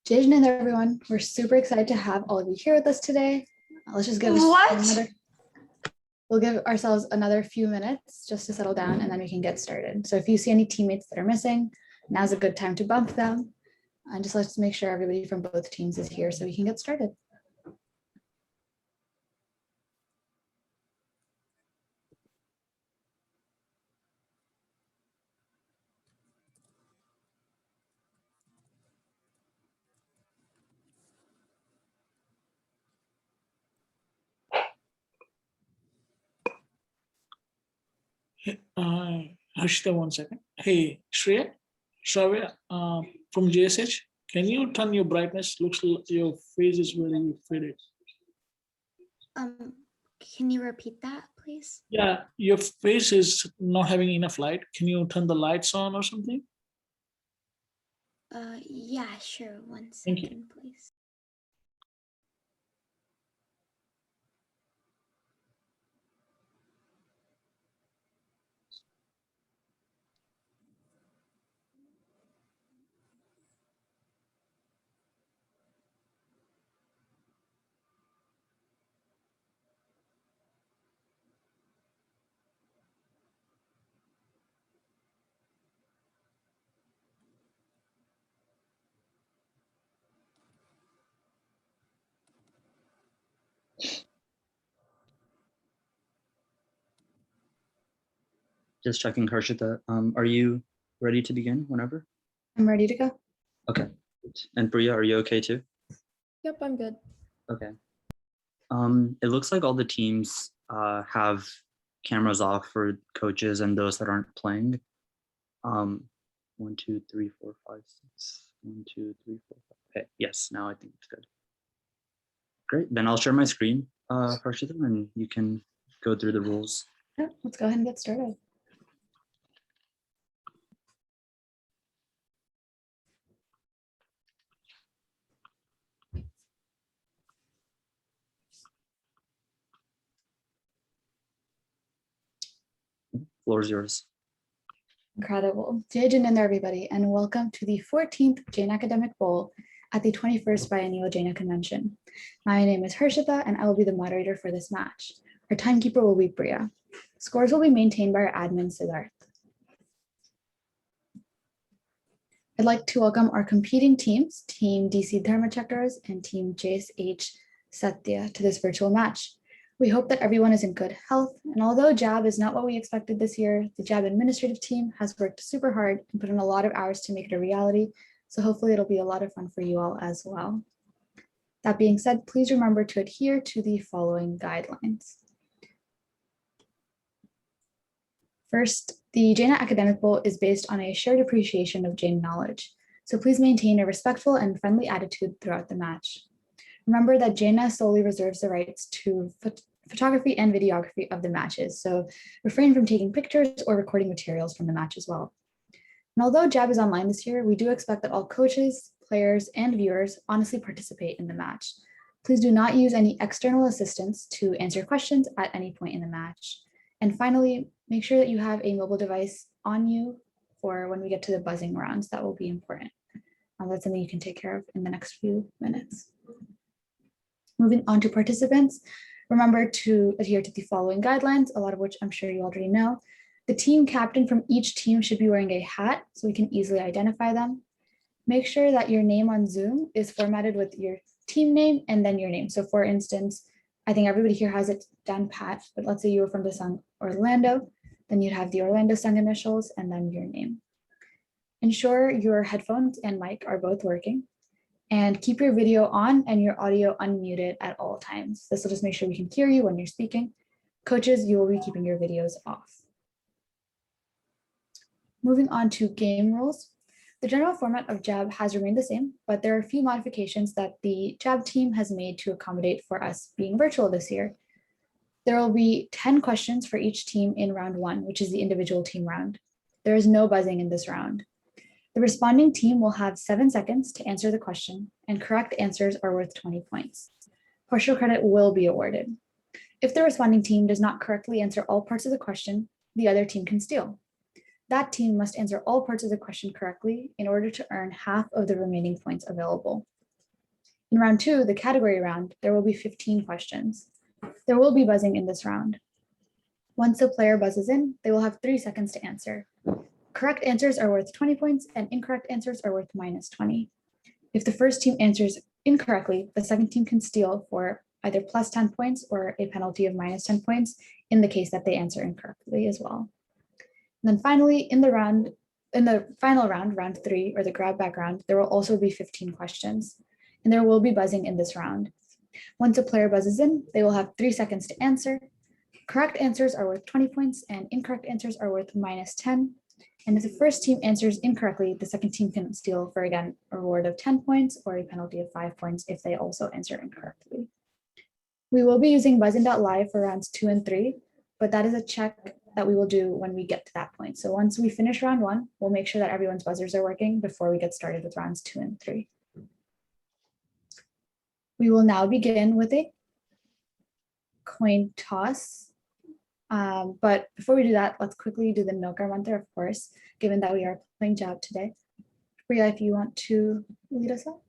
Jain and everyone, we're super excited to have all of you here with us today. Let's just give we'll give ourselves another few minutes just to settle down and then we can get started. So if you see any teammates that are missing, now's a good time to bump them. And just let's make sure everybody from both teams is here so we can get started. Harshita, 1 second. Hey, Shreya, from JSH, can you turn your brightness? Looks like your face is very faded. Can you repeat that, please? Yeah, your face is not having enough light. Can you turn the lights on or something? Yeah, sure. 1 Thank second, you. please. Just checking, Harshita. Are you ready to begin whenever? I'm ready to go. Okay. And Priya, are you okay too? Yep, I'm good. Okay. It looks like all the teams have cameras off for coaches and those that aren't playing. 1, 2, 3, 4, 5, 6. 1, 2, 3, 4, 5. Okay. Yes, now I think it's good. Great. Then I'll share my screen, Harshita, and you can go through the rules. Yeah, let's go ahead and get started. Floor is yours. Incredible. Jain and everybody, and welcome to the 14th Jain Academic Bowl at the 21st Biennial JAINA Convention. My name is Harshita, and I will be the moderator for this match. Our timekeeper will be Priya. Scores will be maintained by our admin, Siddharth. I'd like to welcome our competing teams, Team DC Dharma Chakras and Team JSH Satya, to this virtual match. We hope that everyone is in good health, and although JAB is not what we expected this year, the JAB administrative team has worked super hard and put in a lot of hours to make it a reality, so hopefully it'll be a lot of fun for you all as well. That being said, please remember to adhere to the following guidelines. First, the JAINA Academic Bowl is based on a shared appreciation of Jain knowledge, so please maintain a respectful and friendly attitude throughout the match. Remember that JAINA solely reserves the rights to photography and videography of the matches, so refrain from taking pictures or recording materials from the match as well. And although JAB is online this year, we do expect that all coaches, players, and viewers honestly participate in the match. Please do not use any external assistance to answer questions at any point in the match. And finally, make sure that you have a mobile device on you for when we get to the buzzing rounds. That will be important. That's something you can take care of in the next few minutes. Moving on to participants, remember to adhere to the following guidelines, a lot of which I'm sure you already know. The team captain from each team should be wearing a hat so we can easily identify them. Make sure that your name on Zoom is formatted with your team name and then your name. So for instance, I think everybody here has it down pat, but let's say you were from the Sun Orlando, then you'd have the Orlando Sun initials and then your name. Ensure your headphones and mic are both working. And keep your video on and your audio unmuted at all times. This will just make sure we can hear you when you're speaking. Coaches, you will be keeping your videos off. Moving on to game rules. The general format of JAB has remained the same, but there are a few modifications that the JAB team has made to accommodate for us being virtual this year. There will be 10 questions for each team in round 1, which is the individual team round. There is no buzzing in this round. The responding team will have 7 seconds to answer the question, and correct answers are worth 20 points. Partial credit will be awarded. If the responding team does not correctly answer all parts of the question, the other team can steal. That team must answer all parts of the question correctly in order to earn half of the remaining points available. In round 2, the category round, there will be 15 questions. There will be buzzing in this round. Once the player buzzes in, they will have 3 seconds to answer. Correct answers are worth 20 points and incorrect answers are worth minus 20. If the first team answers incorrectly, the second team can steal for either plus 10 points or a penalty of minus 10 points in the case that they answer incorrectly as well. And then finally, in the final round, round 3, or the grab back round, there will also be 15 questions, and there will be buzzing in this round. Once a player buzzes in, they will have 3 seconds to answer. Correct answers are worth 20 points and incorrect answers are worth minus 10. And if the first team answers incorrectly, the second team can steal for, again, a reward of 10 points or a penalty of 5 points if they also answer incorrectly. We will be using buzzin.live for rounds 2 and 3, but that is a check that we will do when we get to that point. So once we finish round 1, we'll make sure that everyone's buzzers are working before we get started with rounds 2 and 3. We will now begin with a coin toss. But before we do that, let's quickly do the Nokar mantra, of course, given that we are playing Jab today. Priya, if you want to lead us up.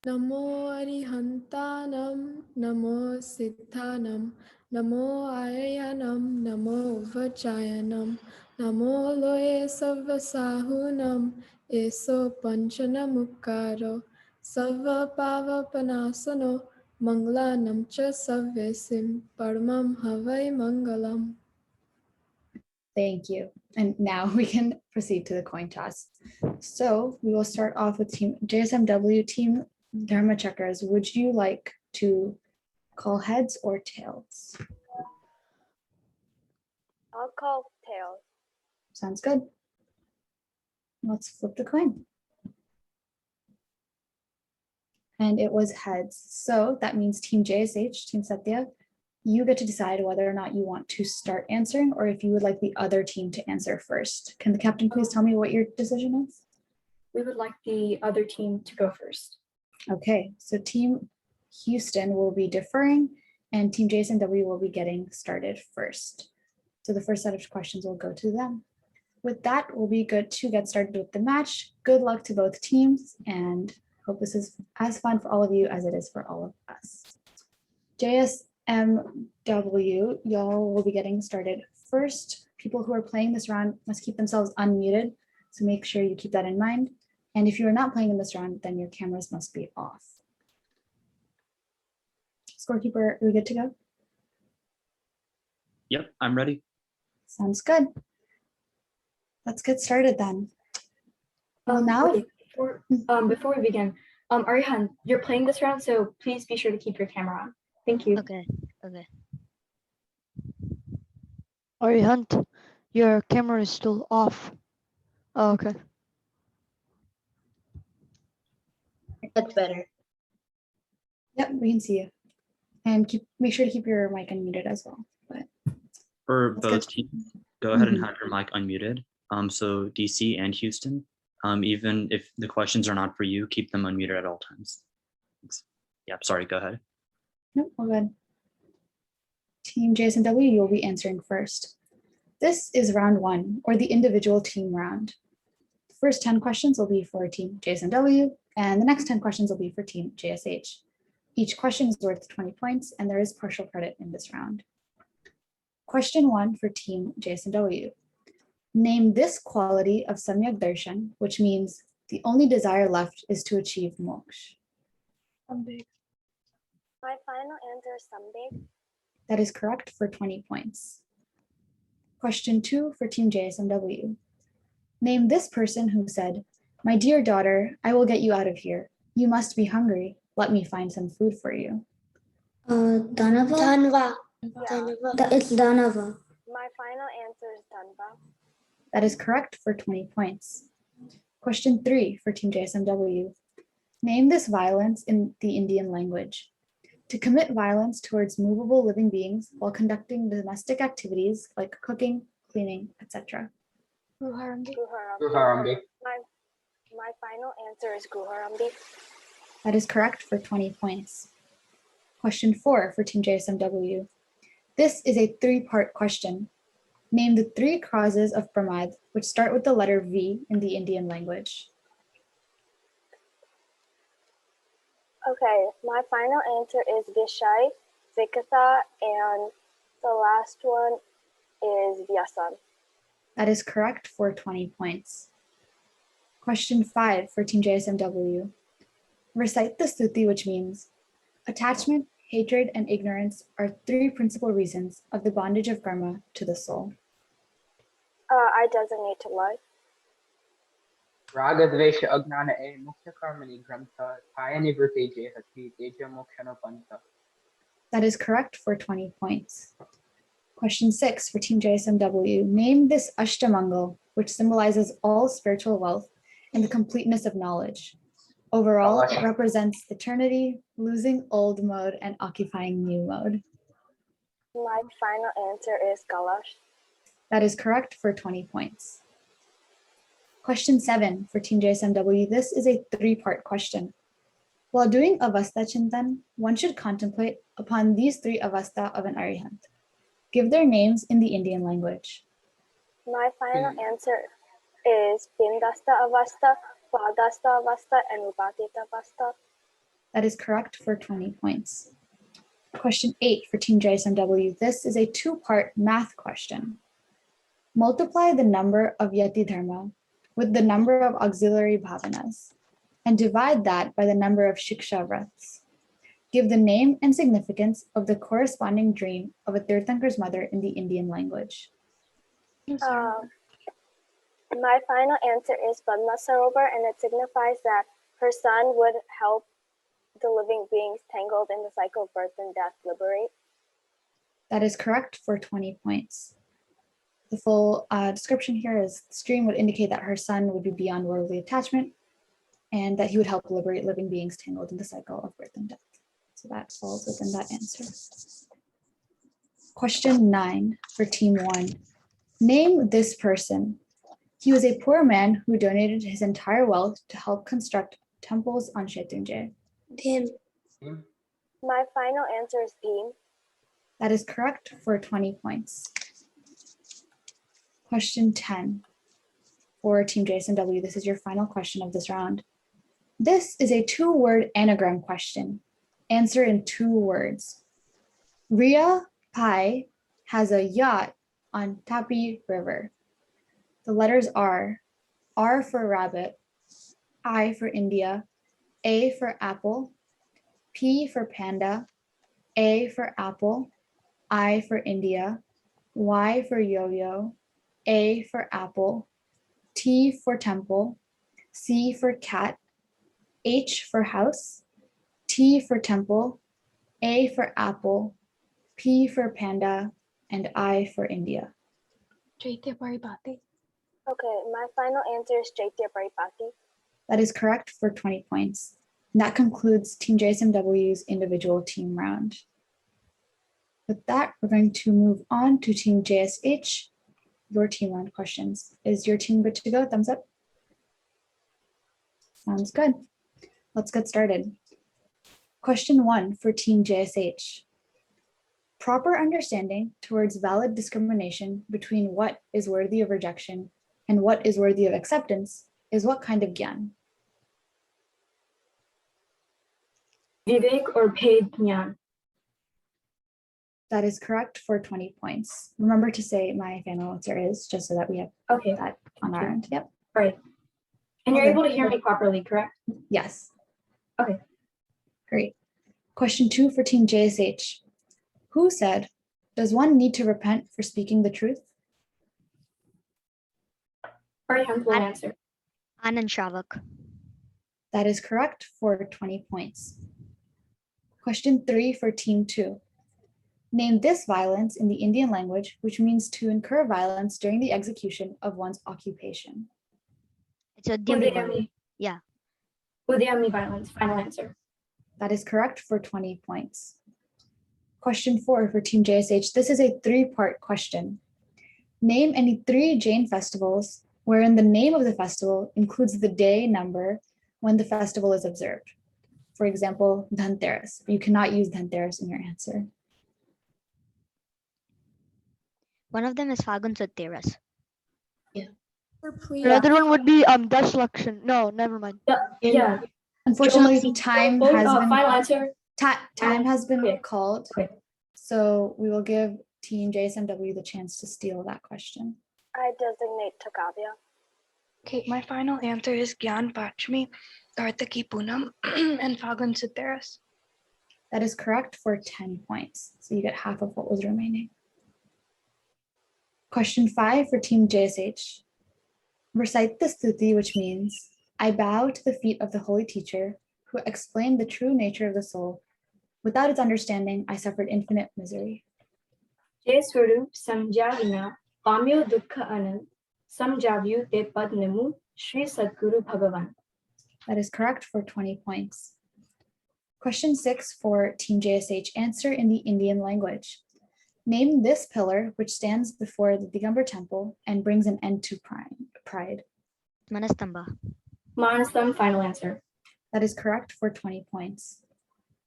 Namo Arihantanam, Namo Siddhanam, Namo Aryanam, Namo Vajayanam, Namo Loye Savasahunam, Eso Panchanamukaro, Sava Pavapanasano, Manglanam Cha Savesim, Paramam Havai Mangalam. Thank you. And now we can proceed to the coin toss. So we will start off with team JSMW, team Dharma Chakras. Would you like to call heads or tails? I'll call tails. Sounds good. Let's flip the coin. And it was heads. So that means team JSH, team Satya, you get to decide whether or not you want to start answering or if you would like the other team to answer first. Can the captain please tell me what your decision is? We would like the other team to go first. Okay, so team Houston will be deferring and team JSMW will be getting started first. So the first set of questions will go to them. With that, we'll be good to get started with the match. Good luck to both teams and hope this is as fun for all of you as it is for all of us. JSMW, y'all will be getting started first. People who are playing this round must keep themselves unmuted, so make sure you keep that in mind. And if you are not playing in this round, then your cameras must be off. Scorekeeper, are we good to go? Yep, I'm ready. Sounds good. Let's get started then. Well, now, wait, before we begin, Arihan, you're playing this round, so please be sure to keep your camera on. Thank you. Okay. Arihant, your camera is still off. Oh, okay. That's better. yep, we can see you. And make sure to keep your mic unmuted as well. But For That's both good. teams, go ahead and have your mic unmuted. So DC and Houston, even if the questions are not for you, keep them unmuted at all times. Thanks. Yep, sorry, go ahead. Nope, all good. Team JSMW, you'll be answering first. This is round 1, or the individual team round. The first 10 questions will be for team JSMW, and the next 10 questions will be for team JSH. Each question is worth 20 points, and there is partial credit in this round. Question 1 for team JSMW. Name this quality of Samyak Darshan, which means the only desire left is to achieve moksha. My final answer is Sambig. That is correct for 20 points. Question 2 for team JSMW. Name this person who said, "My dear daughter, I will get you out of here. You must be hungry. Let me find some food for you." Dhanava? It's Dhanava. My final answer is Dhanva. That is correct for 20 points. Question 3 for team JSMW. Name this violence in the Indian language. To commit violence towards movable living beings while conducting domestic activities like cooking, cleaning, etc. Guharambi. My final answer is Guharambi. That is correct for 20 points. Question 4 for team JSMW. This is a 3-part question. Name the 3 causes of pramad which start with the letter V in the Indian language. Okay, my final answer is Vishay, Vikatha, and the last one is Vyasan. That is correct for 20 points. Question 5 for Team JSMW. Recite the Stuti, which means attachment, hatred, and ignorance are 3 principal reasons of the bondage of karma to the soul. I designate to lie. रागद्वेष अज्ञान ए मुख्य कर्मणि ग्रंथ थाय निवृत्ते जेहति तेज मोक्षण पंथ. That is correct for 20 points. Question 6 for Team JSMW. Name this Ashtamangal, which symbolizes all spiritual wealth and the completeness of knowledge. Overall, it represents eternity, losing old mode, and occupying new mode. My final answer is Kalash. That is correct for 20 points. Question 7 for Team JSMW. This is a 3-part question. While doing Avastha Chintan, one should contemplate upon these 3 Avastha of an Arihant. Give their names in the Indian language. My final answer is Bindasta Avastha, Padasta Avastha, and Upatita Avastha. That is correct for 20 points. Question 8 for Team JSMW. This is a 2-part math question. Multiply the number of Yati Dharma with the number of auxiliary bhavanas and divide that by the number of Shiksha Vraths. Give the name and significance of the corresponding dream of a Tirthankar's mother in the Indian language. My final answer is Padma Sarovar, and it signifies that her son would help the living beings tangled in the cycle of birth and death liberate. That is correct for 20 points. The full description here is the stream would indicate that her son would be beyond worldly attachment and that he would help liberate living beings tangled in the cycle of birth and death. So that falls within that answer. Question 9 for Team 1. Name this person. He was a poor man who donated his entire wealth to help construct temples on Shetunjay. Bhim. My final answer is Bhim. That is correct for 20 points. Question 10 for Team JSMW. This is your final question of this round. This is a 2-word anagram question. Answer in 2 words. Ria Pai has a yacht on Tapi River. The letters are R for rabbit, I for India, A for apple, P for panda, A for apple, I for India, Y for yo-yo, A for apple, T for temple, C for cat, H for house, T for temple, A for apple, P for panda, and I for India. Okay, my final answer is Chaitya Paripati. That is correct for 20 points. And that concludes Team JSMW's individual team round. With that, we're going to move on to Team JSH, your team round questions. Is your team good to go? Thumbs up. Sounds good. Let's get started. Question 1 for Team JSH. Proper understanding towards valid discrimination between what is worthy of rejection and what is worthy of acceptance is what kind of gyan? Vivek or paid Jnana. That is correct for 20 points. Remember to say my final answer is, just so that we have Okay. that on our end. Yep. All right. And you're Okay. able to hear me properly, correct? Yes. Okay. Great. Question 2 for Team JSH. Who said, does one need to repent for speaking the truth? Arihant will answer. Anand Shavak. That is correct for 20 points. Question 3 for Team 2. Name this violence in the Indian language, which means to incur violence during the execution of one's occupation. It's a Dhyami. Udayami. Yeah. Udayami violence. Final answer. That is correct for 20 points. Question 4 for Team JSH. This is a 3-part question. Name any 3 Jain festivals wherein the name of the festival includes the day number when the festival is observed. For example, Dhanteras. You cannot use Dhanteras in your answer. One of them is Fagun Satteras. Or please. Another one would be Dash Lakshan. No, never mind. Yeah. Unfortunately, time has been final answer. time has been Okay. called. Okay. So we will give Team JSMW the chance to steal that question. I designate Takavya. Okay, my final answer is Gyan Pachmi, Kartiki Punam, and Fagun Suteras. That is correct for 10 points. So you get half of what was remaining. Question 5 for Team JSH. Recite the stuti, which means, I bow to the feet of the holy teacher who explained the true nature of the soul. Without its understanding, I suffered infinite misery. Jai Swarup Samjavina Pamyo Dukha Anand Samjavyu Te Pad Nemu Shri Sadguru Bhagavan. That is correct for 20 points. Question 6 for Team JSH. Answer in the Indian language. Name this pillar which stands before the Digambar temple and brings an end to pride. Manastamba. Manasam, final answer. That is correct for 20 points.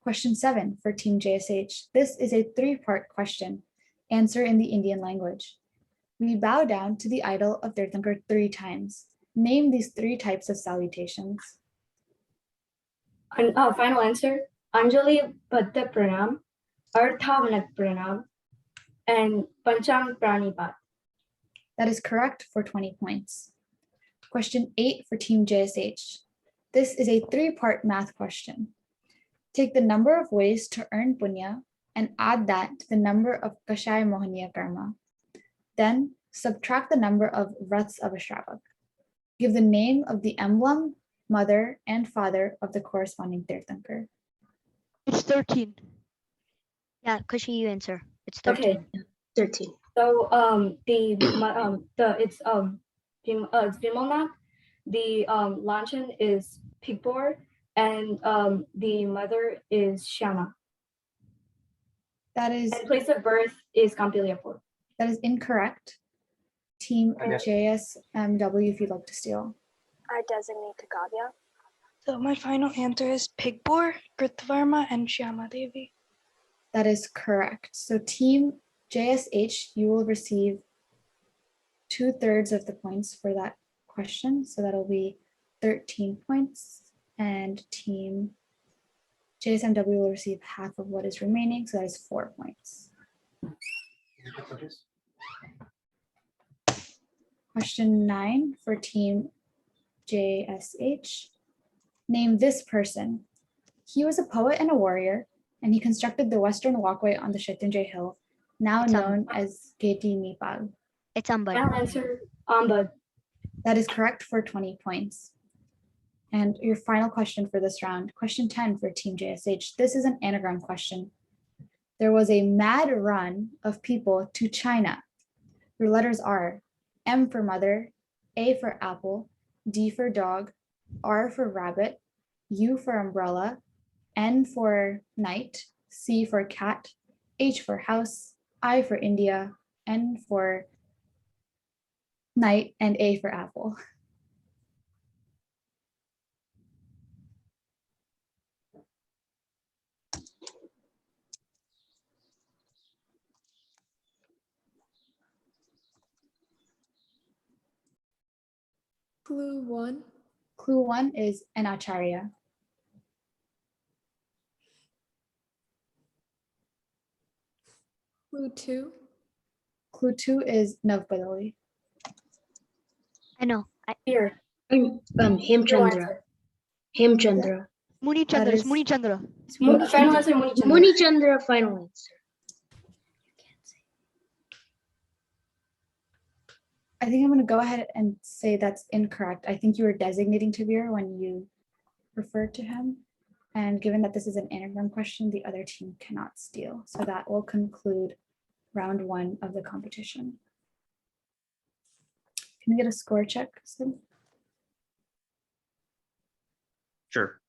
Question 7 for Team JSH. This is a 3-part question. Answer in the Indian language. We bow down to the idol of Tirthankar 3 times. Name these 3 types of salutations. Final answer. Anjali Bhatta Pranam, Arthavanak Pranam, and Panchang Pranipat. That is correct for 20 points. Question 8 for Team JSH. This is a 3-part math question. Take the number of ways to earn punya and add that to the number of Kashaya Mohaniya karma. Then subtract the number of vrats of a Shravak. Give the name of the emblem, mother, and father of the corresponding Tirthankar. It's 13. Yeah, Kushi, you answer. It's 13. Okay. 13. So it's Vimalnath, the Lanchan is Pigbor, and the mother is Shyama. That is And place of birth is Kampilyapur. That is incorrect. Team Okay. JSMW, if you'd like to steal. I designate Takavya. So my final answer is Pigbor, Kritvarma, and Shyama Devi. That is correct. So Team JSH, you will receive 2/3 of the points for that question. So that'll be 13 points. And Team JSMW will receive half of what is remaining. So that is 4 points. Question 9 for Team JSH. Name this person. He was a poet and a warrior, and he constructed the western walkway on the Shatyunjay Hill, now known as Geti Nipal. It's Ambad. Final answer, Ambad. That is correct for 20 points. And your final question for this round, question 10 for Team JSH. This is an anagram question. There was a mad run of people to China. Your letters are M for mother, A for apple, D for dog, R for rabbit, U for umbrella, N for night, C for cat, H for house, I for India, N for night, and A for apple. Clue 1. Clue 1 is an acharya. Clue 2. Clue 2 is Navpadali. I know. Here. Hemchandra. Hemchandra. Muni That Chandra. is- It's Muni Chandra. Final answer, Munichandra. Munichandra, final answer. I think I'm going to go ahead and say that's incorrect. I think you were designating Tabir when you referred to him. And given that this is an anagram question, the other team cannot steal. So that will conclude round 1 of the competition. Can we get a score check, Sid? Sure.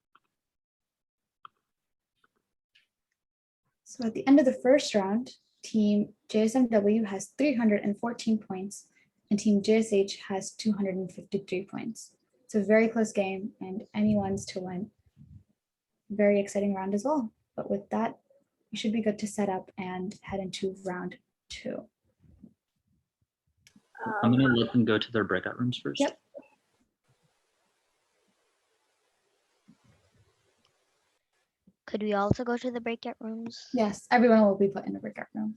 So at the end of the first round, Team JSMW has 314 points and Team JSH has 253 points. It's a very close game and anyone's to win. Very exciting round as well. But with that, you should be good to set up and head into round 2. I'm gonna let them go to their breakout rooms first. Yep. Could we also go to the breakout rooms? Yes, everyone will be put in a breakout room.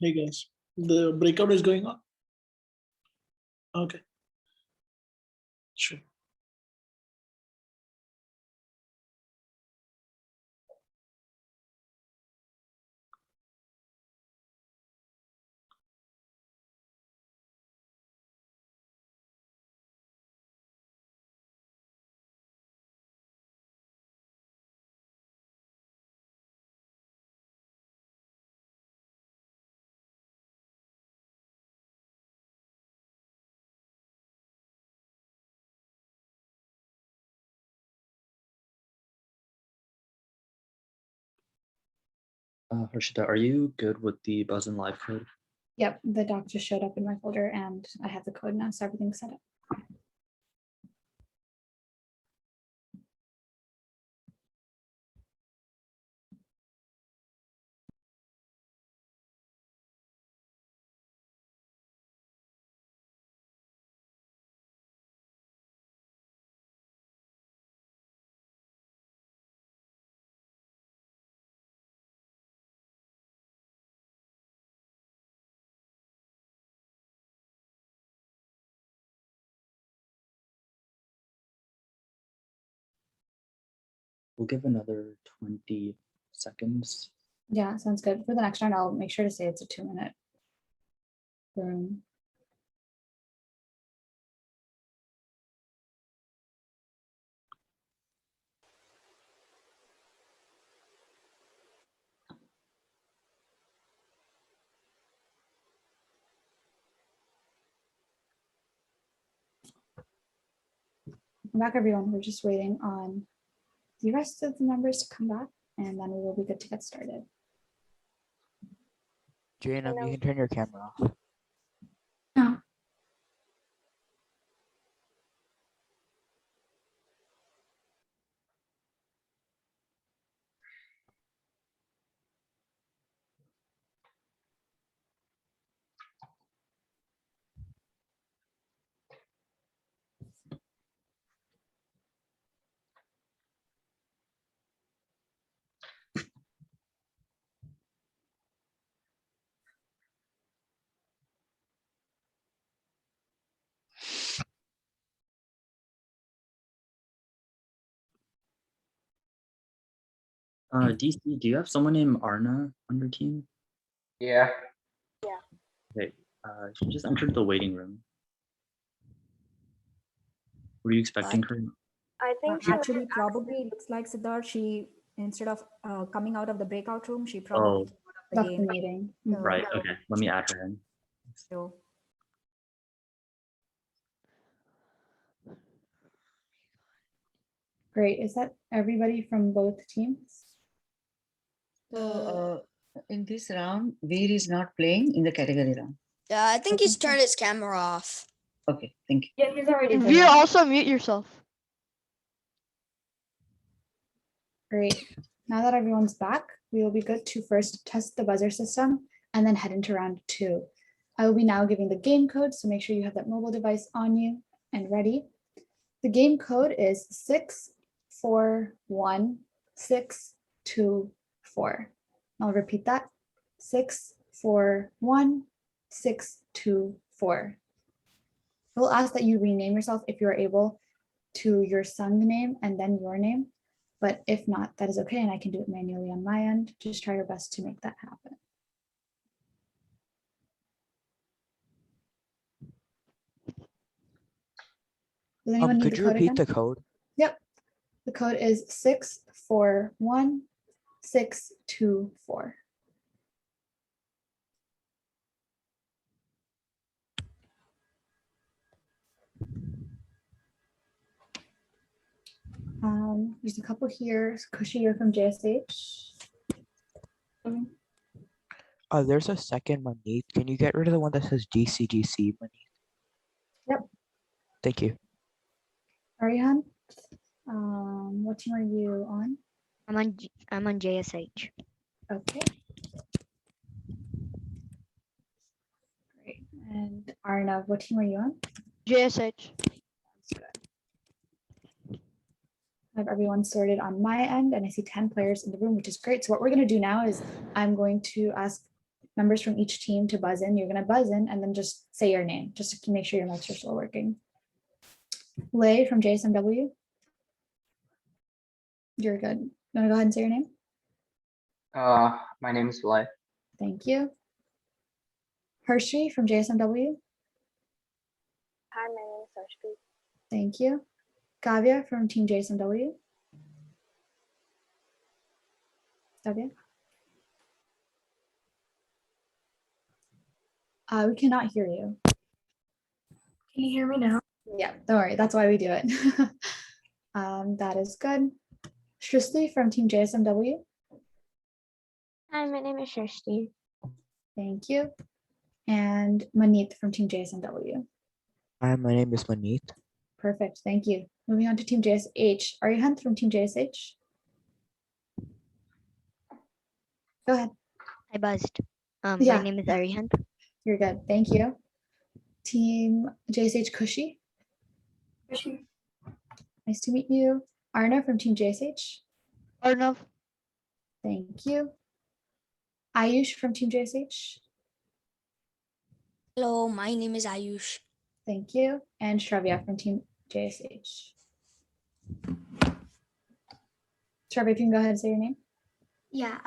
Hey guys, the breakout is going on. Okay. Sure. Harshita, are you good with the buzz and live code? Yep, the doc just showed up in my folder and I have the code now, so everything's set up. We'll give another 20 seconds. Yeah, sounds good. For the next round, I'll make sure to say it's a 2-minute room. Welcome back, everyone. We're just waiting on the rest of the members to come back, and then we will be good to get started. Jaina, you can turn your camera off. Yeah. DC, do you have someone named Arna on your team? Yeah. Okay, she just entered the waiting room. Were you expecting her? I think she Actually, probably it looks like Siddharth, she, instead of coming out of the breakout room, she probably came out of the Left game. the meeting. Right, okay, let me add her in. So, Great. Is that everybody from both teams? In this round, Veer is not playing in the category round. Yeah, I think he's turned his camera off. Okay, thank you. Yeah, he's already done Veer, it. also mute yourself. Great. Now that everyone's back, we will be good to first test the buzzer system and then head into round 2. I will be now giving the game code, so make sure you have that mobile device on you and ready. The game code is 641624. I'll repeat that. 641624. We'll ask that you rename yourself if you're able to your son's name and then your name. But if not, that is okay, and I can do it manually on my end. Just try your best to make that happen. Does anyone need Could the you code repeat again? the code? Yep. The code is 641624. There's a couple here. Kushi, you're from JSH. There's a second Manit. Can you get rid of the one that says GCGC Manit? Yep. Thank you. Arihan, what team are you on? I'm on JSH. Okay. Great. And Arnav, what team are you on? JSH. I have everyone sorted on my end, and I see 10 players in the room, which is great. So what we're going to do now is I'm going to ask members from each team to buzz in. You're going to buzz in and then just say your name, just to make sure your mics are still working. Lei from JSMW. You're good. You want to go ahead and say your name? My name is Lai. Thank you. Hershey from JSMW. Hi, my name is Harshpreet. Thank you. Kavya from Team JSMW. Kavya. We cannot hear you. Can you hear me now? Yeah, don't worry. That's why we do it. That is good. Shristi from Team JSMW. Hi, my name is Shrishti. Thank you. And Manit from Team JSMW. Hi, my name is Manit. Perfect. Thank you. Moving on to Team JSH. Arihan from Team JSH. Go ahead. I buzzed. Yeah. My name is Arihant. You're good. Thank you. Team JSH Kushi. Kushi. Nice to meet you. Arna from Team JSH. Arnav. Thank you. Ayush from Team JSH. Hello, my name is Ayush. Thank you. And Shravya from Team JSH. Shravya, if you can go ahead and say your name. Yeah,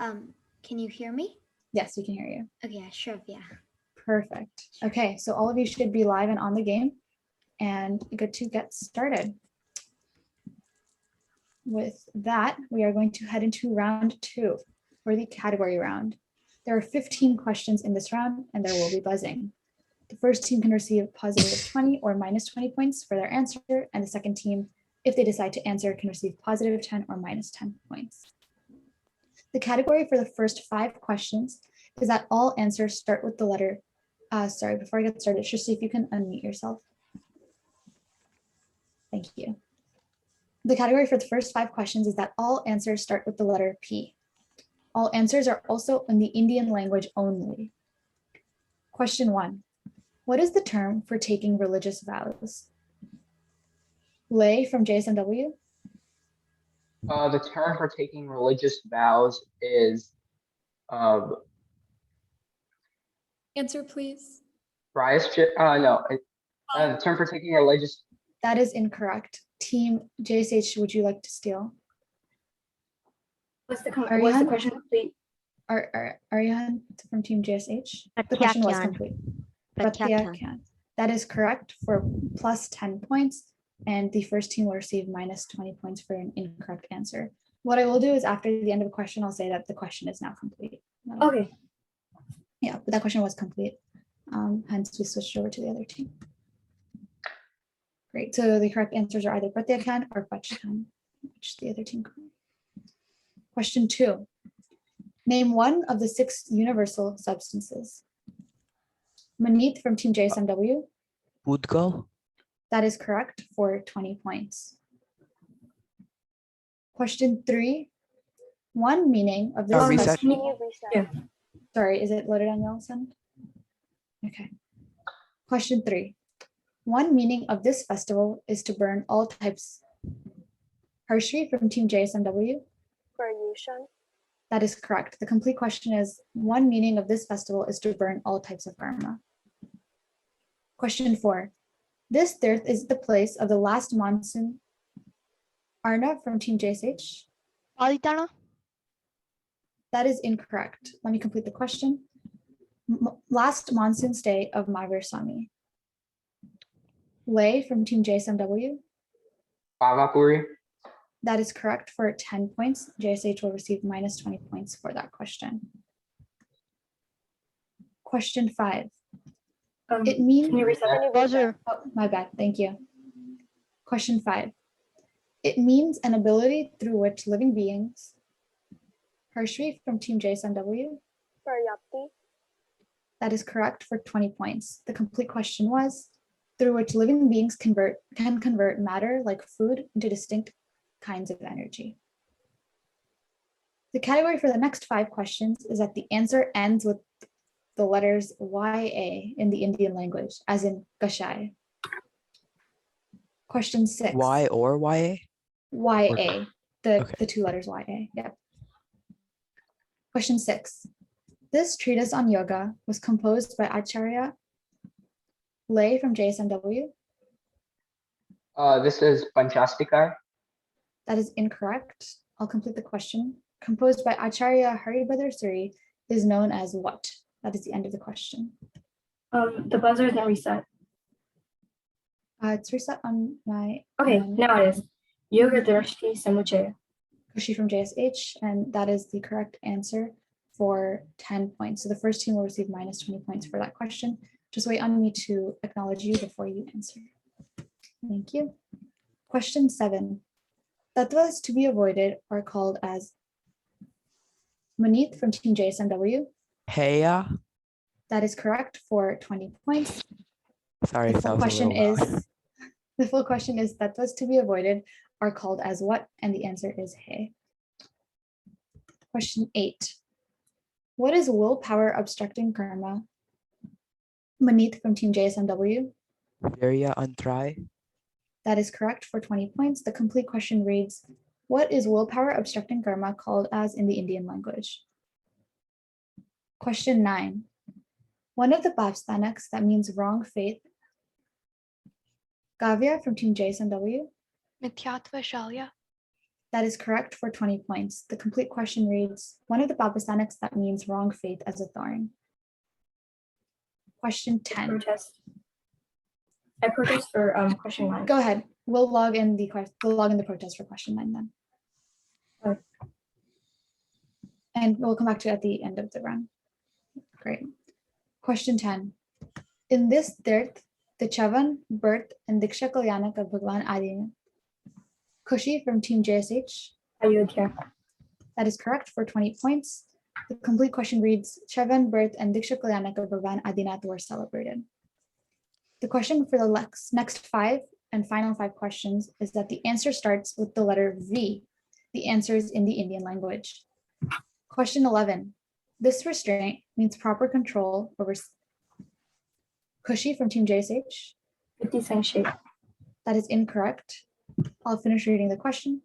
can you hear me? Yes, we can hear you. Okay, yeah, sure, yeah. Perfect. Okay, so all of you should be live and on the game and good to get started. With that, we are going to head into round 2 or the category round. There are 15 questions in this round and there will be buzzing. The first team can receive positive 20 or minus 20 points for their answer, and the second team, if they decide to answer, can receive positive 10 or minus 10 points. The category for the first 5 questions is that all answers start with the letter, sorry, before I get started, just see if you can unmute yourself. Thank you. The category for the first 5 questions is that all answers start with the letter P. All answers are also in the Indian language only. Question 1. What is the term for taking religious vows? Lei from JSMW. The term for taking religious vows is Answer, please. the term for taking religious. That is incorrect. Team JSH, would you like to steal? What's the question complete? Arihan from Team JSH. The question was complete. Pratyakyan. That is correct for plus 10 points, and the first team will receive minus 20 points for an incorrect answer. What I will do is after the end of a question, I'll say that the question is now complete. Okay. Yeah, but that question was complete. Hence, we switched over to the other team. Great. So the correct answers are either Pratyakyan or Pachkan, which the other team. Question 2. Name one of the 6 universal substances. Manit from Team JSMW. Udgal. That is correct for 20 points. Question 3. One meaning of this. Reset. Yeah. Sorry, is it loaded on y'all's end? Okay. Question 3. One meaning of this festival is to burn all types. Harshri from Team JSMW. Paryushan. That is correct. The complete question is, one meaning of this festival is to burn all types of karma. Question 4. This tirth is the place of the last monsoon. Arna from Team JSH. Alitana. That is incorrect. Let me complete the question. Last monsoon stay of Magar Sami. Lei from Team JSMW. Bhavapuri. That is correct for 10 points. JSH will receive minus 20 points for that question. Question 5. It means. Buzzer. Oh, my bad. Thank you. Question 5. It means an ability through which living beings. Harshri from Team JSMW. Paryapti. That is correct for 20 points. The complete question was, through which living beings can convert matter like food into distinct kinds of energy. The category for the next 5 questions is that the answer ends with the letters YA in the Indian language, as in Gashai. Question 6. Y or YA? YA, the Okay. 2 letters YA, yep. Question 6. This treatise on yoga was composed by Acharya Lay from JSMW. This is Panchastikar. That is incorrect. I'll complete the question. Composed by Acharya Haribhadra Suri is known as what? That is the end of the question. The buzzer is not reset. It's reset on my Okay, now it is. Yoga Drashti Samuchaya. Doshi from JSH, and that is the correct answer for 10 points. So the first team will receive minus 20 points for that question. Just wait on me to acknowledge you before you answer. Thank you. Question 7. Tattvas to be avoided are called as Maneet from Team JSMW. Heya. That is correct for 20 points. Sorry The if that full was a question little loud. is the full question is tattvas to be avoided are called as what? And the answer is He. Question 8. What is willpower obstructing karma? Maneet from Team JSMW. Virya Antrai. That is correct for 20 points. The complete question reads, what is willpower obstructing karma called as in the Indian language? Question 9. One of the Bhavstanaks that means wrong faith. Kavya from Team JSMW. Mithyatva Shalya. That is correct for 20 points. The complete question reads, one of the Bhavstanaks that means wrong faith as a thorn. Question 10. Protest. I protest for question 9. Go ahead. We'll log in the protest for question 9 then. Okay. And we'll come back to it at the end of the run. Great. Question 10. In this tirth, the Chavan, birth, and Diksha Kalyanak of Bhagwan Adina. Kushi from Team JSH. Ayodhya. That is correct for 20 points. The complete question reads, Chavan, birth, and Diksha Kalyanak of Bhagwan Adinath were celebrated. The question for the next 5 and final 5 questions is that the answer starts with the letter V. The answer is in the Indian language. Question 11. This restraint means proper control over. Kushi from Team JSH. That is incorrect. I'll finish reading the question.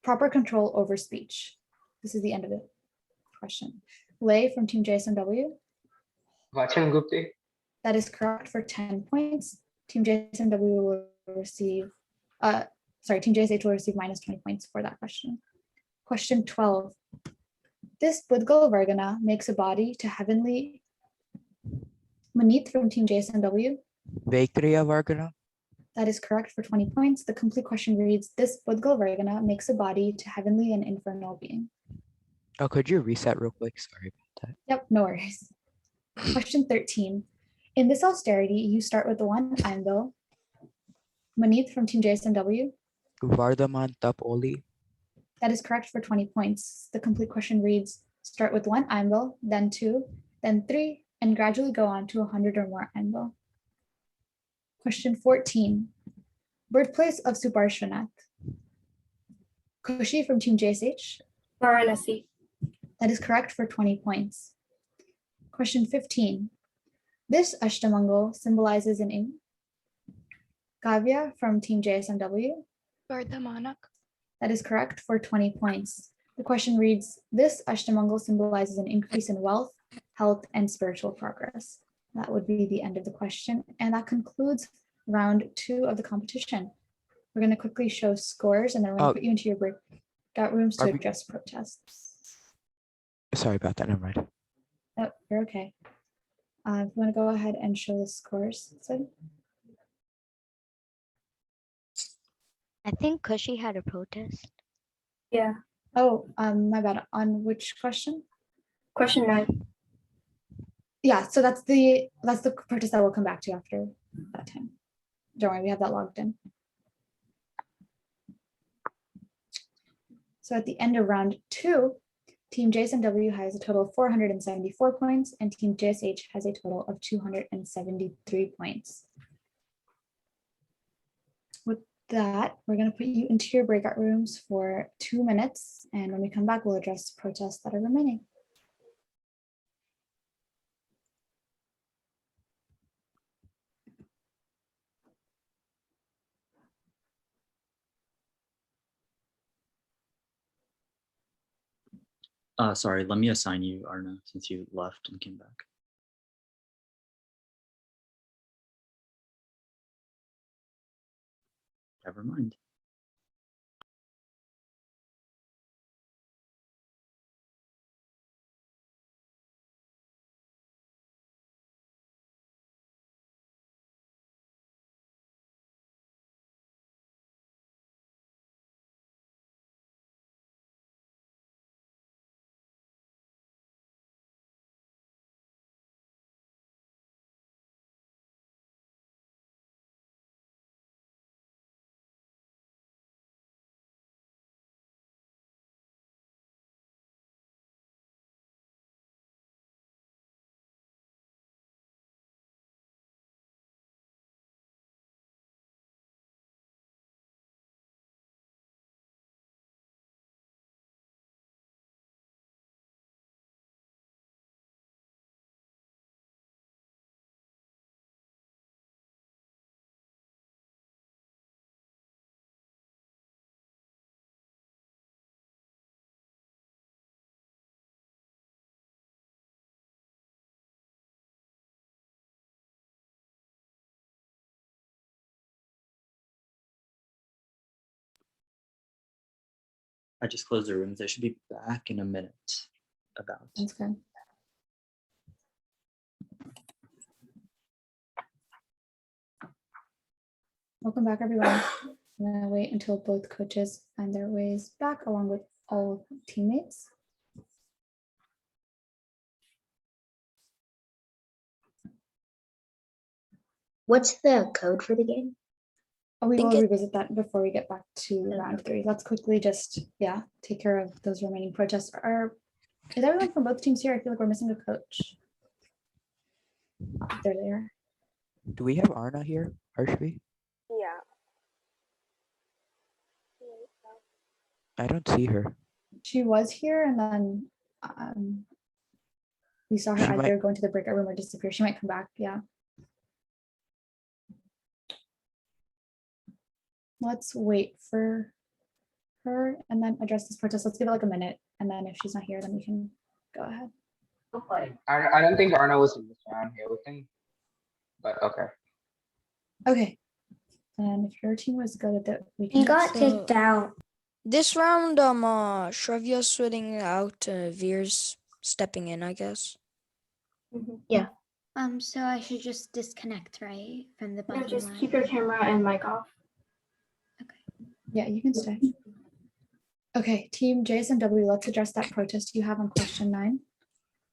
Proper control over speech. This is the end of the question. Lay from Team JSMW. Vachan Gupte. That is correct for 10 points. Team JSMW will receive, Team JSH will receive minus 20 points for that question. Question 12. This Budgal Vargana makes a body to heavenly. Maneet from Team JSMW. Vaikriya Vargana. That is correct for 20 points. The complete question reads, this Budgal Vargana makes a body to heavenly and infernal being. Oh, could you reset real quick? Sorry about that. Yep, no worries. Question 13. In this austerity, you start with the one anvil. Maneet from Team JSMW. Vardhaman Tap Oli. That is correct for 20 points. The complete question reads, start with one anvil, then 2, then 3, and gradually go on to 100 or more anvil. Question 14. Birthplace of Suparshvanath. Kushi from Team JSH. Varanasi. That is correct for 20 points. Question 15. This Ashtamangal symbolizes an ink. Kavya from Team JSMW. Vardhamanak. That is correct for 20 points. The question reads, this Ashtamangal symbolizes an increase in wealth, health, and spiritual progress. That would be the end of the question. And that concludes round 2 of the competition. We're going to quickly show scores and then we're going to put you into your breakout rooms to address protests. Sorry about that. Never mind. Oh, you're okay. If you want to go ahead and show the scores, Sid. I think Kushi had a protest. Yeah. Oh, my bad. On which question? Question 9. Yeah, so that's the protest that we'll come back to after that time. Don't worry, we have that logged in. So at the end of round 2, Team JSMW has a total of 474 points, and Team JSH has a total of 273 points. With that, we're going to put you into your breakout rooms for 2 minutes, and when we come back, we'll address protests that are remaining. Sorry, let me assign you, Arna, since you left and came back. Never mind. I just closed the rooms. I should be back in a minute. About. That's good. Welcome back, everyone. I'm gonna wait until both coaches find their ways back, along with all teammates. What's the code for the game? Oh, we Think will it- revisit that before we get back to round 3. Let's quickly just, take care of those remaining protests. Is everyone from both teams here? I feel like we're missing a coach. There they are. Do we have Arna here, Harshvi? Yeah. I don't see her. She was here, and then we saw her She either might- go into the breakout room or disappear. She might come back. Yeah. Let's wait for her and then address this protest. Let's give it like a minute, and then if she's not here, then we can go ahead. I don't think Arna was in this round here with him, but okay. Okay. And if your team was good at it, we can. He got So- kicked out. This round, Shrevia sitting out, Veer's stepping in, I guess. Yeah. So I should just disconnect, right, from the No, button just line? keep your camera and mic off. Yeah, you can stay. Okay, Team JSMW, let's address that protest you have on question 9.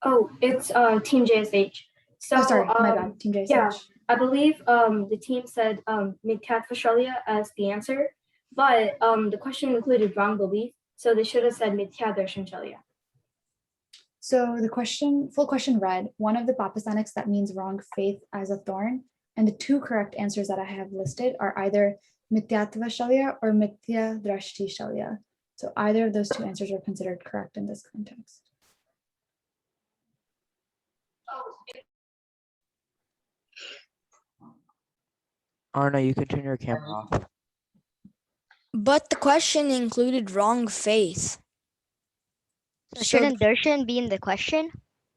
Oh, it's Team JSH. So Sorry, my bad. Team JSH. Yeah, I believe the team said Mithat Vashalia as the answer, but the question included wrong belief, so they should have said Mithya Darshan Shalya. So the full question read, one of the Papastanics that means wrong faith as a thorn, and the 2 correct answers that I have listed are either Mithyatva Shalya or Mithya Drashti Shalya. So either of those 2 answers are considered correct in this context. Arna, you can turn your camera off. But the question included wrong faith. So shouldn't darshan be in the question?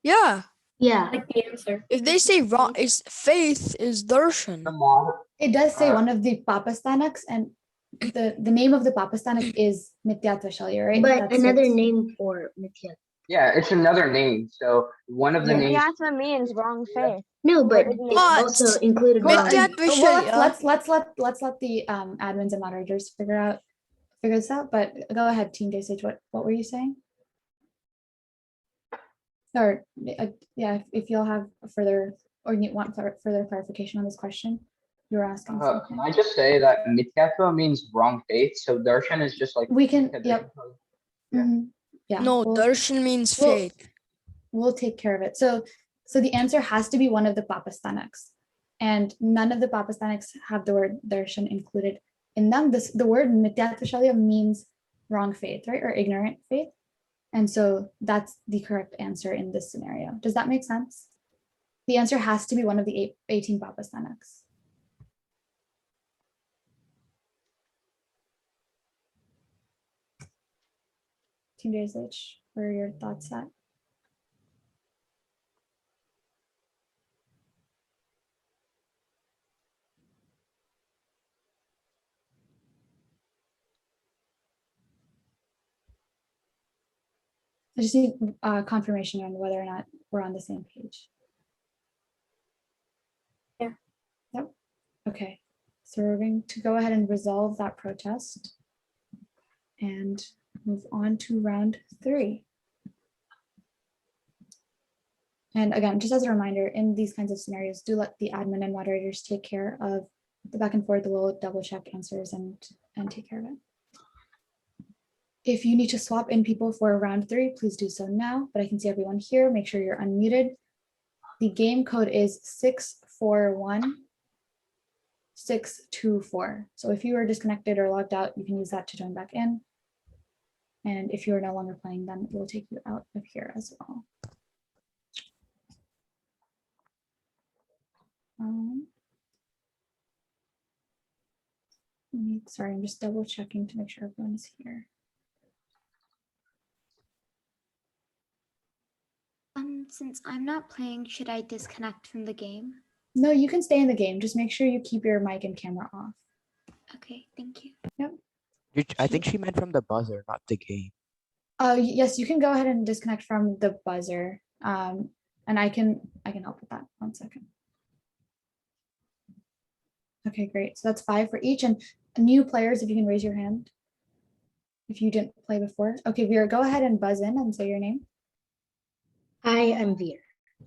Yeah. Yeah. Like the answer. If they say wrong, is faith is darshan. It does say one of the Papastanics, and the name of the Papastanik is Mithyatva Shalya, right? But That's another what's- name for Mithya. Yeah, it's another name. So one of the Yeah. names. Mithyatva means wrong faith. No, but Isn't it? it also included wrong. Let's let the admins and moderators figure this out. But go ahead, Team JSH. What were you saying? Or if you'll have further or you want further clarification on this question, you were asking Can something. I just say that Mithyatva means wrong faith, so darshan is just like. We can. Yep. Yeah. No, we'll- darshan means we'll- faith. We'll take care of it. So the answer has to be one of the Papasthanaks. And none of the Papasthanaks have the word darshan included in them. The word Mityatva means wrong faith, right? Or ignorant faith. And so that's the correct answer in this scenario. Does that make sense? The answer has to be one of the 18 Papasthanaks. Team JSH, where are your thoughts at? I just need confirmation on whether or not we're on the same page. Yeah. Yep. Okay. So we're going to go ahead and resolve that protest and move on to round 3. And again, just as a reminder, in these kinds of scenarios, do let the admin and moderators take care of the back and forth. We'll double check answers and take care of it. If you need to swap in people for round 3, please do so now, but I can see everyone here. Make sure you're unmuted. The game code is 641624. So if you are disconnected or logged out, you can use that to join back in. And if you are no longer playing, then it will take you out of here as well. Sorry, I'm just double checking to make sure everyone's here. Since I'm not playing, should I disconnect from the game? No, you can stay in the game. Just make sure you keep your mic and camera off. Okay, thank you. Yep. I think she meant from the buzzer, not the game. Yes, you can go ahead and disconnect from the buzzer. And I can help with that. 1 second. Okay, great. So that's 5 for each. And new players, if you can raise your hand. If you didn't play before. Okay, Vera, go ahead and buzz in and say your name. Hi, I'm Veer.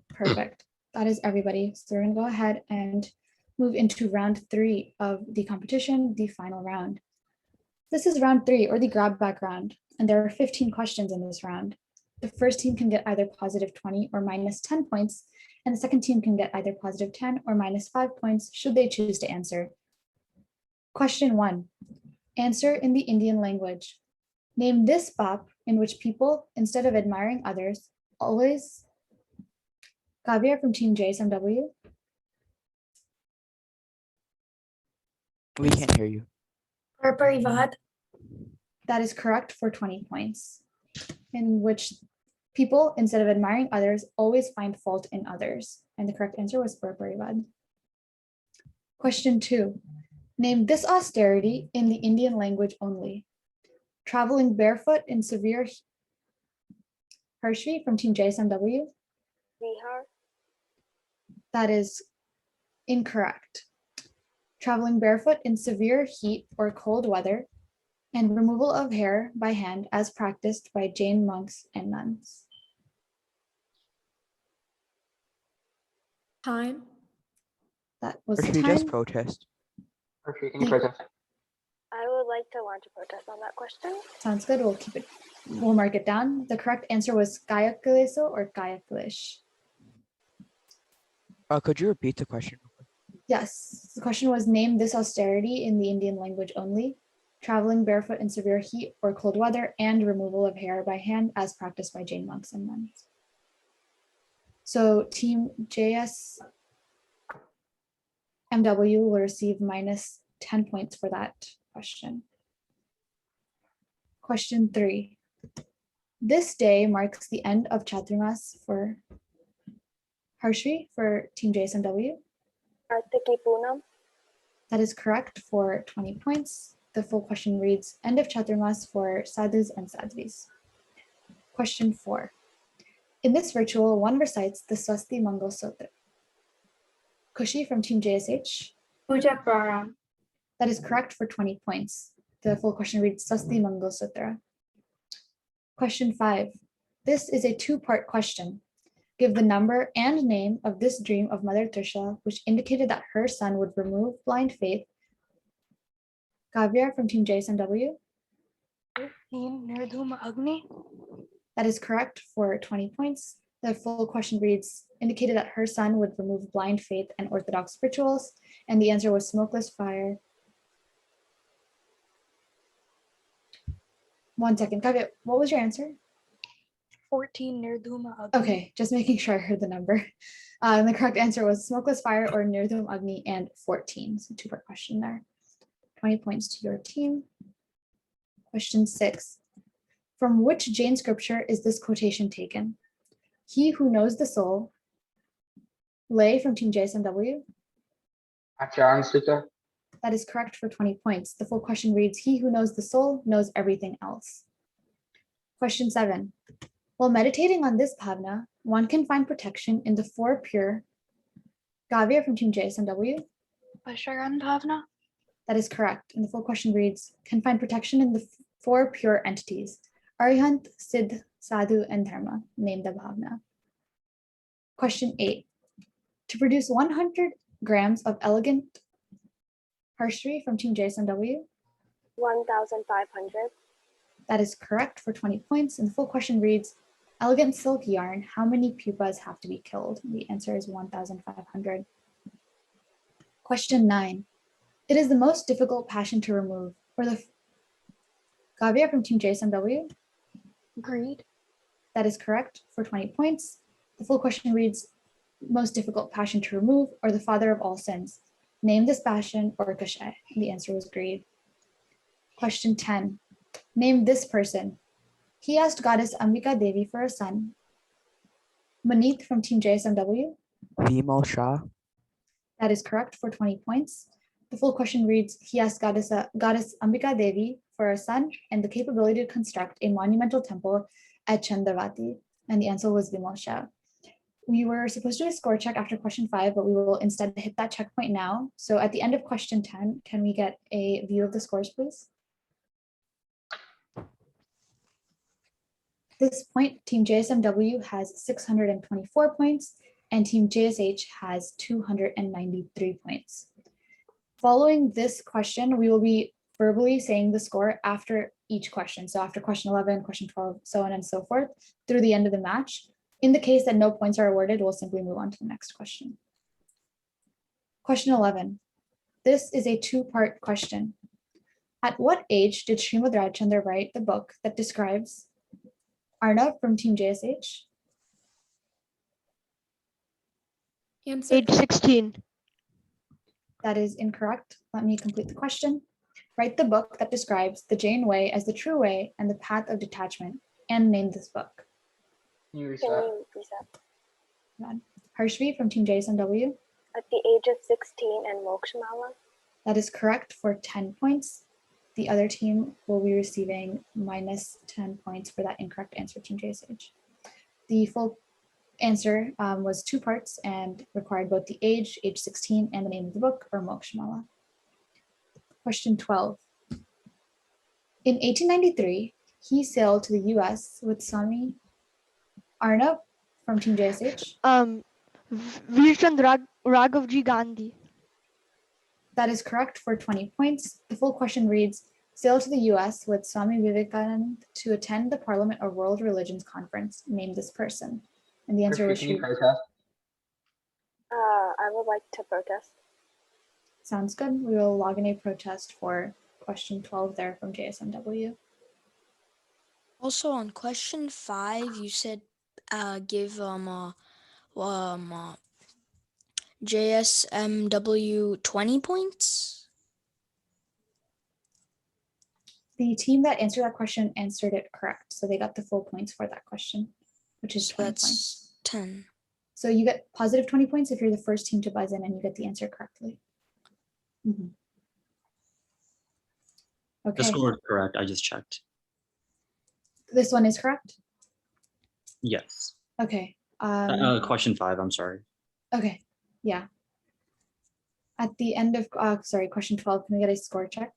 Perfect. That is everybody. So we're going to go ahead and move into round 3 of the competition, the final round. This is round 3, or the grab bag round, and there are 15 questions in this round. The first team can get either positive 20 or minus 10 points, and the second team can get either positive 10 or minus 5 points should they choose to answer. Question 1. Answer in the Indian language. Name this bap in which people, instead of admiring others, always. Kavya from Team JSMW. We can't hear you. That is correct for 20 points. In which people, instead of admiring others, always find fault in others. And the correct answer was Parivad. Question 2. Name this austerity in the Indian language only. Traveling barefoot in severe. Harshvi from Team JSMW. Vihar. That is incorrect. Traveling barefoot in severe heat or cold weather, and removal of hair by hand as practiced by Jain monks and nuns. Time. That was Or should we time. just protest? Or can you protest? I would like to launch a protest on that question. Sounds good. We'll mark it down. The correct answer was Kayakaleso or Kayakalish. Could you repeat the question? Yes, the question was name this austerity in the Indian language only. Traveling barefoot in severe heat or cold weather and removal of hair by hand as practiced by Jain monks and nuns. So Team JSMW will receive minus 10 points for that question. Question 3. This day marks the end of Chaturmas for Harshvi for Team JSMW. Kartiki Poonam. That is correct for 20 points. The full question reads, end of Chaturmas for sadhus and sadhvis. Question 4. In this ritual, one recites the Swasti Mangal Sutra. Kushi from Team JSH. Puja Praram. That is correct for 20 points. The full question reads Swasti Mangal Sutra. Question 5. This is a 2-part question. Give the number and name of this dream of Mother Trishula, which indicated that her son would remove blind faith. Kavya from Team JSMW. 13 Nirdhuma Agni. That is correct for 20 points. The full question reads, indicated that her son would remove blind faith and orthodox rituals, and the answer was smokeless fire. 1 second, Kavya, what was your answer? 14 Nirdhuma Agni. Okay, just making sure I heard the number. And the correct answer was smokeless fire or Nirdhum Agni and 14. So 2-part question there. 20 points to your team. Question 6. From which Jain scripture is this quotation taken? He who knows the soul. Lay from Team JSMW. Acharan Sutta. That is correct for 20 points. The full question reads, he who knows the soul knows everything else. Question 7. While meditating on this bhavna, one can find protection in the 4 pure. Gavya from Team JSMW. Pasharan Bhavna. That is correct. And the full question reads, can find protection in the 4 pure entities. Arihant, Siddh, Sadhu, and Dharma. Name the bhavna. Question 8. To produce 100 grams of elegant. Harshri from Team JSMW. 1,500. That is correct for 20 points. And the full question reads, elegant silk yarn, how many pupas have to be killed? The answer is 1,500. Question 9. It is the most difficult passion to remove. For the Gavya from Team JSMW. Greed. That is correct for 20 points. The full question reads, most difficult passion to remove, or the father of all sins. Name this passion or kashay. The answer was greed. Question 10. Name this person. He asked goddess Ambika Devi for a son. Maneet from Team JSMW. Vimal Shah. That is correct for 20 points. The full question reads, he asked goddess Ambika Devi for a son and the capability to construct a monumental temple at Chandravati. And the answer was Vimal Shah. We were supposed to do a score check after question 5, but we will instead hit that checkpoint now. So at the end of question 10, can we get a view of the scores, please? At this point, Team JSMW has 624 points and Team JSH has 293 points. Following this question, we will be verbally saying the score after each question. So after question 11, question 12, so on and so forth, through the end of the match. In the case that no points are awarded, we'll simply move on to the next question. Question 11. This is a 2-part question. At what age did Srimad Radchandra write the book that describes Arnav from Team JSH? Answer. Age 16. That is incorrect. Let me complete the question. Write the book that describes the Jain way as the true way and the path of detachment, and name this book. Can you reset? Harshvi from Team JSMW. At the age of 16 and Mokshamala. That is correct for 10 points. The other team will be receiving minus 10 points for that incorrect answer, Team JSH. The full answer was 2 parts and required both the age 16, and the name of the book, or Mokshamala. Question 12. In 1893, he sailed to the US with Swami Arnav from Team JSH. Virchand Raghavji Gandhi. That is correct for 20 points. The full question reads, sailed to the US with Swami Vivekananda to attend the Parliament of World Religions Conference. Name this person. And the answer was Can you protest? I would like to protest. Sounds good. We will log in a protest for question 12 there from JSMW. Also on question 5, you said give JSMW 20 points. The team that answered that question answered it correct. So they got the full points for that question, which is 20 points. 10. So you get positive 20 points if you're the first team to buzz in and you get the answer correctly. Okay. The score is correct. I just checked. This one is correct? Yes. Okay. Question 5, I'm sorry. Okay, yeah. At the end of, question 12, can we get a score check?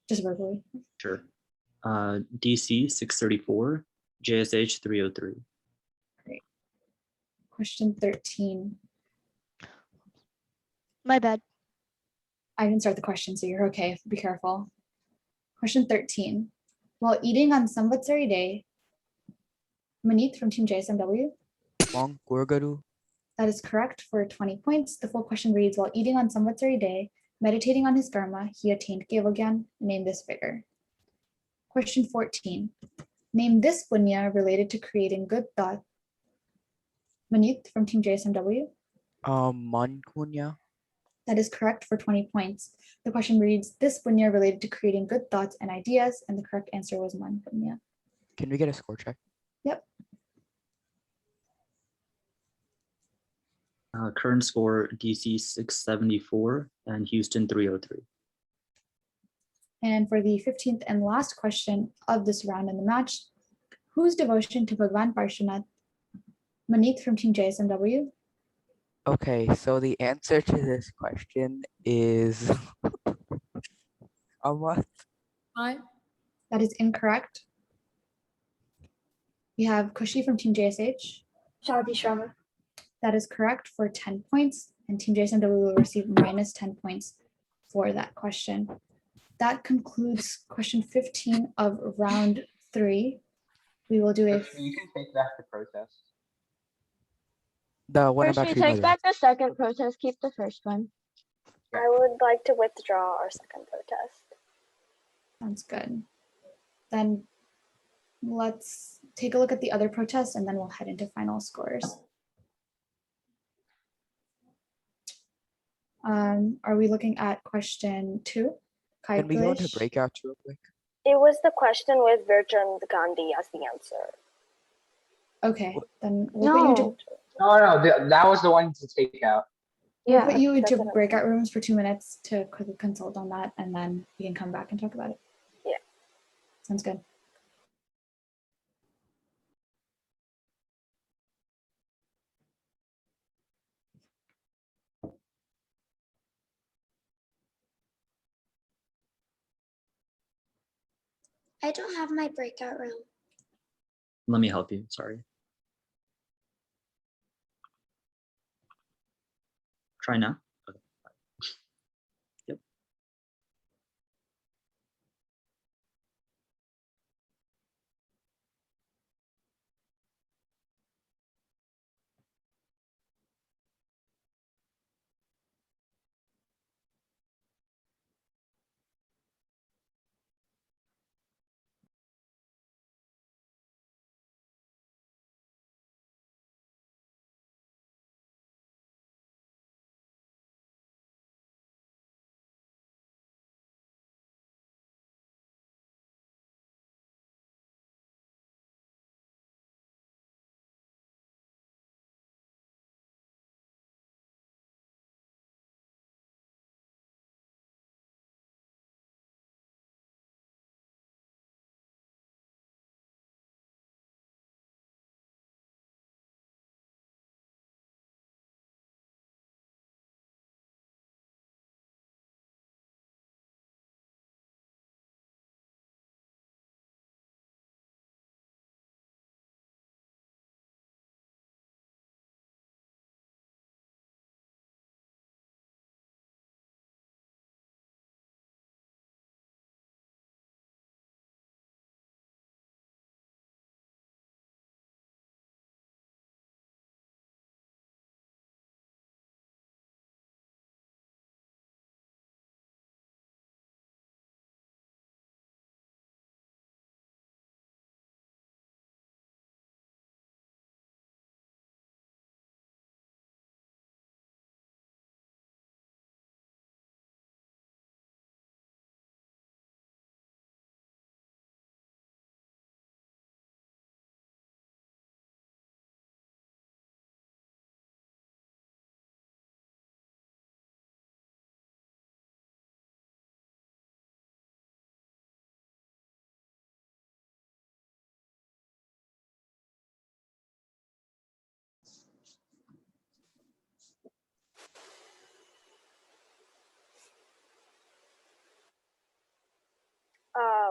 Just verbally. Sure. DC 634, JSH 303. Great. Question 13. My bad. I didn't start the question, so you're okay. Be careful. Question 13. while eating on Samvatsari Day. Maneet from Team JSMW. Mong Gurgaru. That is correct for 20 points. The full question reads, while eating on Samvatsari Day, meditating on his dharma, he attained Kevagyan. Name this figure. Question 14. Name this punya related to creating good thought. Maneet from Team JSMW. Mankunya. That is correct for 20 points. The question reads, this punya related to creating good thoughts and ideas, and the correct answer was man punya. Can we get a score check? Yep. Current score DC 674 and Houston 303. And for the 15th and last question of this round in the match, whose devotion to Bhagwan Parshanath? Maneet from Team JSMW. Okay, so the answer to this question is Amath. Hi. That is incorrect. We have Kushi from Team JSH. Shadi Sharma. That is correct for 10 points, and Team JSMW will receive minus 10 points for that question. That concludes question 15 of round 3. We will do a... You can take back the protest. The one First, about we Tree take Mother. back the second protest, keep the first one. I would like to withdraw our second protest. Sounds good. Then let's take a look at the other protests and then we'll head into final scores. Are we looking at question 2? Can we go into breakouts real quick? It was the question with Virchand Gandhi as the answer. Okay, then we'll put you No, that was the one to take out. we'll put you into breakout rooms for 2 minutes to quickly consult on that, and then we can come back and talk about it. Yeah. Sounds good. I don't have my breakout room. Let me help you, sorry. Try now. Okay. Yep.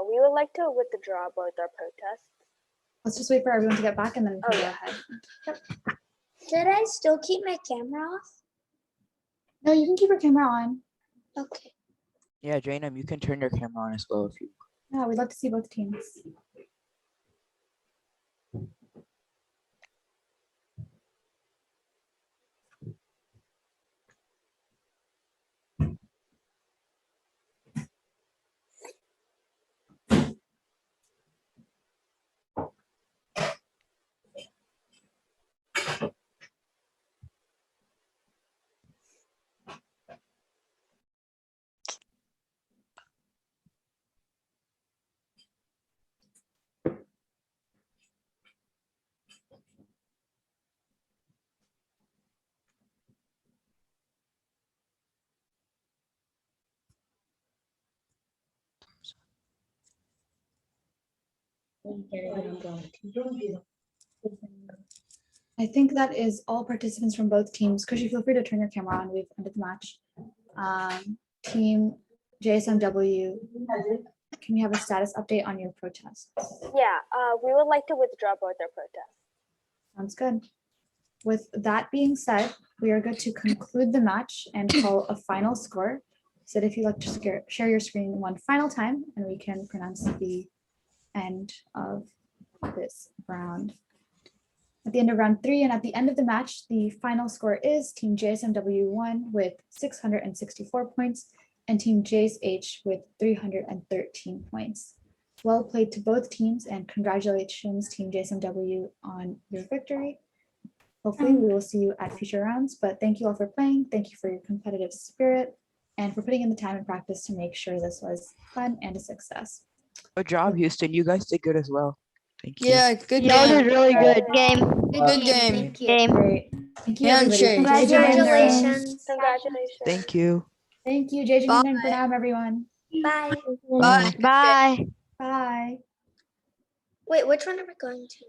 We would like to withdraw both our protests. Let's just wait for everyone to get back and then we can go ahead. Yep. Should I still keep my camera off? No, you can keep your camera on. Okay. Yeah, Jaina, you can turn your camera on as well if you. Yeah, we'd love to see both teams. I think that is all participants from both teams. Kushi, feel free to turn your camera on. We've ended the match. Team JSMW, can we have a status update on your protests? Yeah, we would like to withdraw both our protests. Sounds good. With that being said, we are good to conclude the match and call a final score. So if you'd like to share your screen one final time, and we can pronounce the end of this round. At the end of round 3 and at the end of the match, the final score is Team JSMW-1 with 664 points and Team JSH with 313 points. Well played to both teams, and congratulations Team JSMW on your victory. Hopefully we will see you at future rounds, but thank you all for playing. Thank you for your competitive spirit and for putting in the time and practice to make sure this was fun and a success. Good job, Houston. You guys did good as well. Thank you. Yeah, good Y'all game. did really good. Game. Good game. Thank you. Game. Great. Thank you, everybody. Handshake. Congratulations. Congratulations. Thank you. Thank you, Jai Hind and Pranam, everyone. Bye. Bye. Bye. Bye. Wait, which one are we going to?